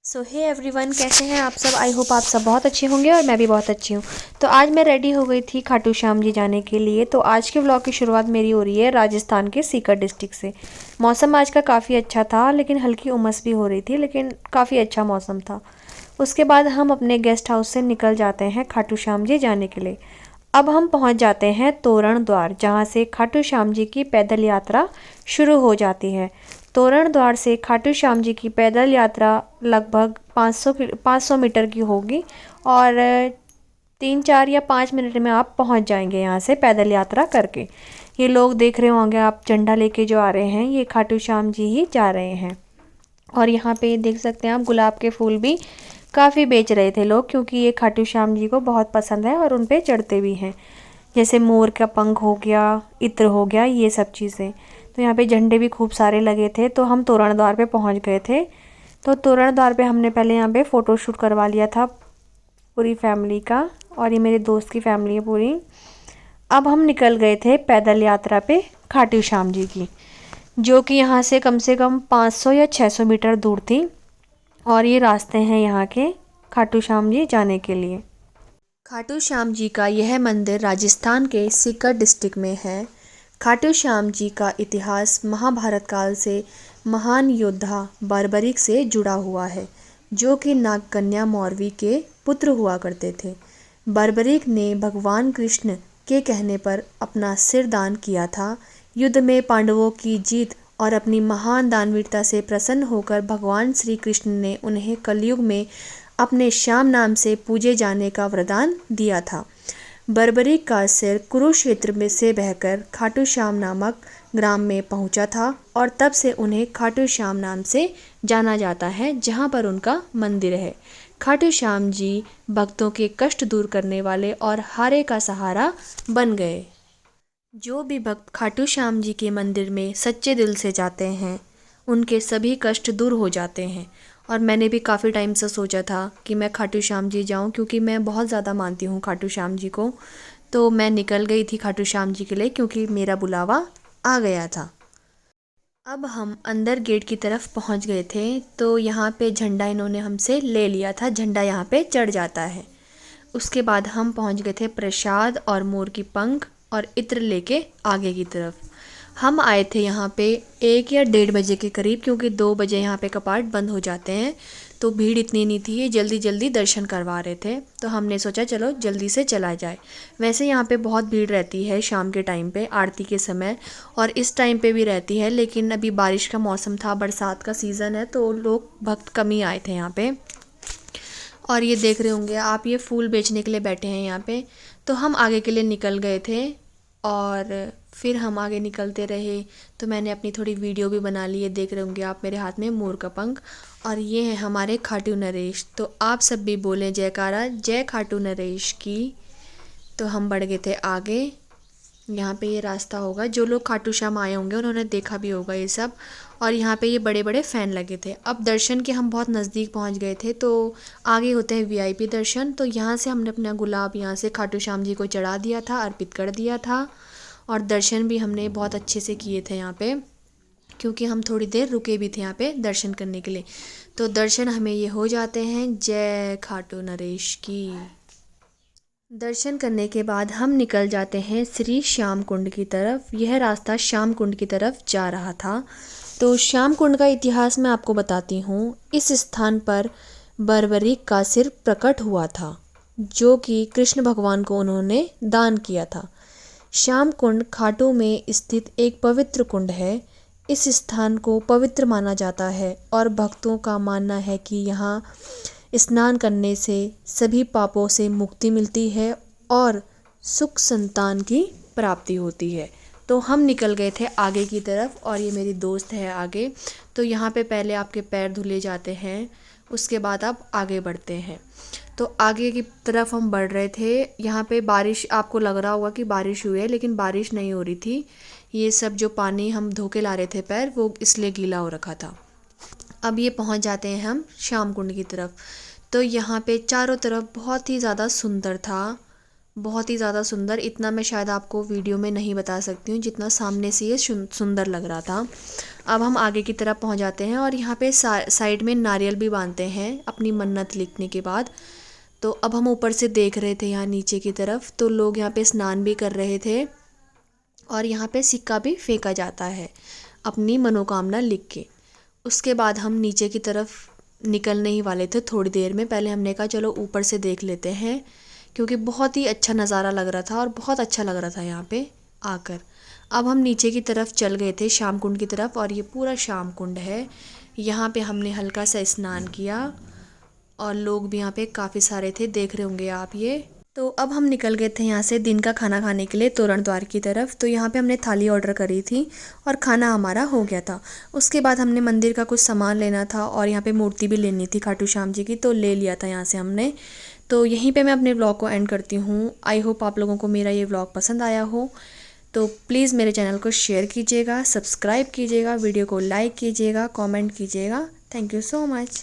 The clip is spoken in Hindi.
सो हे एवरीवन, कैसे हैं आप सब। आई होप आप सब बहुत अच्छे होंगे और मैं भी बहुत अच्छी हूँ। तो आज मैं रेडी हो गई थी खाटू श्याम जी जाने के लिए। तो आज के व्लॉग की शुरुआत मेरी हो रही है राजस्थान के सीकर डिस्ट्रिक्ट से। मौसम आज का काफ़ी अच्छा था, लेकिन हल्की उमस भी हो रही थी, लेकिन काफ़ी अच्छा मौसम था। उसके बाद हम अपने गेस्ट हाउस से निकल जाते हैं खाटू श्याम जी जाने के लिए। अब हम पहुंच जाते हैं तोरण द्वार, जहां से खाटू श्याम जी की पैदल यात्रा शुरू हो जाती है। तोरण द्वार से खाटू श्याम जी की पैदल यात्रा लगभग 500 मीटर की होगी और 3 4 या 5 मिनट में आप पहुंच जाएंगे यहाँ से पैदल यात्रा करके। ये लोग देख रहे होंगे आप, झंडा लेके जो आ रहे हैं, ये खाटू श्याम जी ही जा रहे हैं। और यहाँ पे देख सकते हैं आप, गुलाब के फूल भी काफ़ी बेच रहे थे लोग, क्योंकि ये खाटू श्याम जी को बहुत पसंद है और उन पे चढ़ते भी हैं। जैसे मोर का पंख हो गया, इत्र हो गया, ये सब चीज़ें। तो यहाँ पे झंडे भी खूब सारे लगे थे। तो हम तोरण द्वार पे पहुँच गए थे। तो तोरण द्वार पे हमने पहले यहाँ पे फ़ोटो शूट करवा लिया था पूरी फैमिली का, और ये मेरे दोस्त की फैमिली है पूरी। अब हम निकल गए थे पैदल यात्रा पे खाटू श्याम जी की, जो कि यहाँ से कम 500 या 600 मीटर दूर थी। और ये रास्ते हैं यहाँ के खाटू श्याम जी जाने के लिए। खाटू श्याम जी का यह मंदिर राजस्थान के सीकर डिस्ट्रिक्ट में है। खाटू श्याम जी का इतिहास महाभारत काल से महान योद्धा बर्बरीक से जुड़ा हुआ है, जो कि नागकन्या मौर्वी के पुत्र हुआ करते थे। बर्बरीक ने भगवान कृष्ण के कहने पर अपना सिर दान किया था। युद्ध में पांडवों की जीत और अपनी महान दानवीरता से प्रसन्न होकर भगवान श्री कृष्ण ने उन्हें कलयुग में अपने श्याम नाम से पूजे जाने का वरदान दिया था। बर्बरीक का सिर कुरुक्षेत्र में से बहकर खाटू श्याम नामक ग्राम में पहुंचा था, और तब से उन्हें खाटू श्याम नाम से जाना जाता है, जहां पर उनका मंदिर है। खाटू श्याम जी भक्तों के कष्ट दूर करने वाले और हारे का सहारा बन गए। जो भी भक्त खाटू श्याम जी के मंदिर में सच्चे दिल से जाते हैं, उनके सभी कष्ट दूर हो जाते हैं। और मैंने भी काफ़ी टाइम से सोचा था कि मैं खाटू श्याम जी जाऊं, क्योंकि मैं बहुत ज़्यादा मानती हूं खाटू श्याम जी को। तो मैं निकल गई थी खाटू श्याम जी के लिए, क्योंकि मेरा बुलावा आ गया था। अब हम अंदर गेट की तरफ पहुंच गए थे। तो यहाँ पे झंडा इन्होंने हमसे ले लिया था, झंडा यहाँ पे चढ़ जाता है। उसके बाद हम पहुंच गए थे प्रसाद और मोर की पंख और इत्र लेके आगे की तरफ। हम आए थे यहाँ पे 1 या 1:30 बजे के करीब, क्योंकि 2 बजे यहाँ पे कपाट बंद हो जाते हैं। तो भीड़ इतनी नहीं थी, ये जल्दी जल्दी दर्शन करवा रहे थे, तो हमने सोचा चलो जल्दी से चला जाए। वैसे यहाँ पे बहुत भीड़ रहती है शाम के टाइम पे, आरती के समय, और इस टाइम पे भी रहती है। लेकिन अभी बारिश का मौसम था, बरसात का सीज़न है, तो लोग भक्त कम ही आए थे यहाँ पे। और ये देख रहे होंगे आप, ये फूल बेचने के लिए बैठे हैं यहाँ पे। तो हम आगे के लिए निकल गए थे, और फिर हम आगे निकलते रहे। तो मैंने अपनी थोड़ी वीडियो भी बना ली है, देख रहे होंगे आप मेरे हाथ में मोर का पंख। और ये है हमारे खाटू नरेश। तो आप सब भी बोलें जयकारा, जय खाटू नरेश की। तो हम बढ़ गए थे आगे। यहाँ पे ये रास्ता होगा, जो लोग खाटू श्याम आए होंगे उन्होंने देखा भी होगा ये सब। और यहाँ पे ये बड़े बड़े फ़ैन लगे थे। अब दर्शन के हम बहुत नज़दीक पहुँच गए थे। तो आगे होते हैं वीआईपी दर्शन। तो यहाँ से हमने अपना गुलाब यहाँ से खाटू श्याम जी को चढ़ा दिया था, अर्पित कर दिया था। और दर्शन भी हमने बहुत अच्छे से किए थे यहाँ पे, क्योंकि हम थोड़ी देर रुके भी थे यहाँ पे दर्शन करने के लिए। तो दर्शन हमें ये हो जाते हैं। जय खाटू नरेश की। दर्शन करने के बाद हम निकल जाते हैं श्री श्याम कुंड की तरफ। यह रास्ता श्याम कुंड की तरफ जा रहा था। तो श्याम कुंड का इतिहास मैं आपको बताती हूँ। इस स्थान पर बर्बरीक का सिर प्रकट हुआ था, जो कि कृष्ण भगवान को उन्होंने दान किया था। श्याम कुंड खाटू में स्थित एक पवित्र कुंड है। इस स्थान को पवित्र माना जाता है, और भक्तों का मानना है कि यहाँ स्नान करने से सभी पापों से मुक्ति मिलती है और सुख संतान की प्राप्ति होती है। तो हम निकल गए थे आगे की तरफ, और ये मेरी दोस्त है आगे। तो यहाँ पे पहले आपके पैर धुले जाते हैं, उसके बाद आप आगे बढ़ते हैं। तो आगे की तरफ हम बढ़ रहे थे। यहाँ पे बारिश, आपको लग रहा होगा कि बारिश हुई है, लेकिन बारिश नहीं हो रही थी। ये सब जो पानी हम धो के ला रहे थे पैर, वो इसलिए गीला हो रखा था। अब ये पहुँच जाते हैं हम श्याम कुंड की तरफ। तो यहाँ पे चारों तरफ बहुत ही ज़्यादा सुंदर था, बहुत ही ज़्यादा सुंदर, इतना मैं शायद आपको वीडियो में नहीं बता सकती हूँ जितना सामने से ये सुंदर लग रहा था। अब हम आगे की तरफ पहुँच जाते हैं और यहाँ पे साइड में नारियल भी बांधते हैं अपनी मन्नत लिखने के बाद। तो अब हम ऊपर से देख रहे थे यहाँ नीचे की तरफ, तो लोग यहाँ पे स्नान भी कर रहे थे और यहाँ पे सिक्का भी फेंका जाता है अपनी मनोकामना लिख के। उसके बाद हम नीचे की तरफ निकलने ही वाले थे थोड़ी देर में, पहले हमने कहा चलो ऊपर से देख लेते हैं, क्योंकि बहुत ही अच्छा नज़ारा लग रहा था और बहुत अच्छा लग रहा था यहाँ पे आकर। अब हम नीचे की तरफ चल गए थे श्याम कुंड की तरफ, और ये पूरा श्याम कुंड है। यहाँ पे हमने हल्का सा स्नान किया और लोग भी यहाँ पे काफ़ी सारे थे, देख रहे होंगे आप ये। तो अब हम निकल गए थे यहाँ से दिन का खाना खाने के लिए तोरण द्वार की तरफ। तो यहाँ पे हमने थाली ऑर्डर करी थी और खाना हमारा हो गया था। उसके बाद हमने मंदिर का कुछ सामान लेना था और यहाँ पे मूर्ति भी लेनी थी खाटू श्याम जी की, तो ले लिया था यहाँ से हमने। तो यहीं पे मैं अपने व्लॉग को एंड करती हूँ। आई होप आप लोगों को मेरा ये व्लॉग पसंद आया हो। तो प्लीज़ मेरे चैनल को शेयर कीजिएगा, सब्सक्राइब कीजिएगा, वीडियो को लाइक कीजिएगा, कमेंट कीजिएगा। Thank you so much.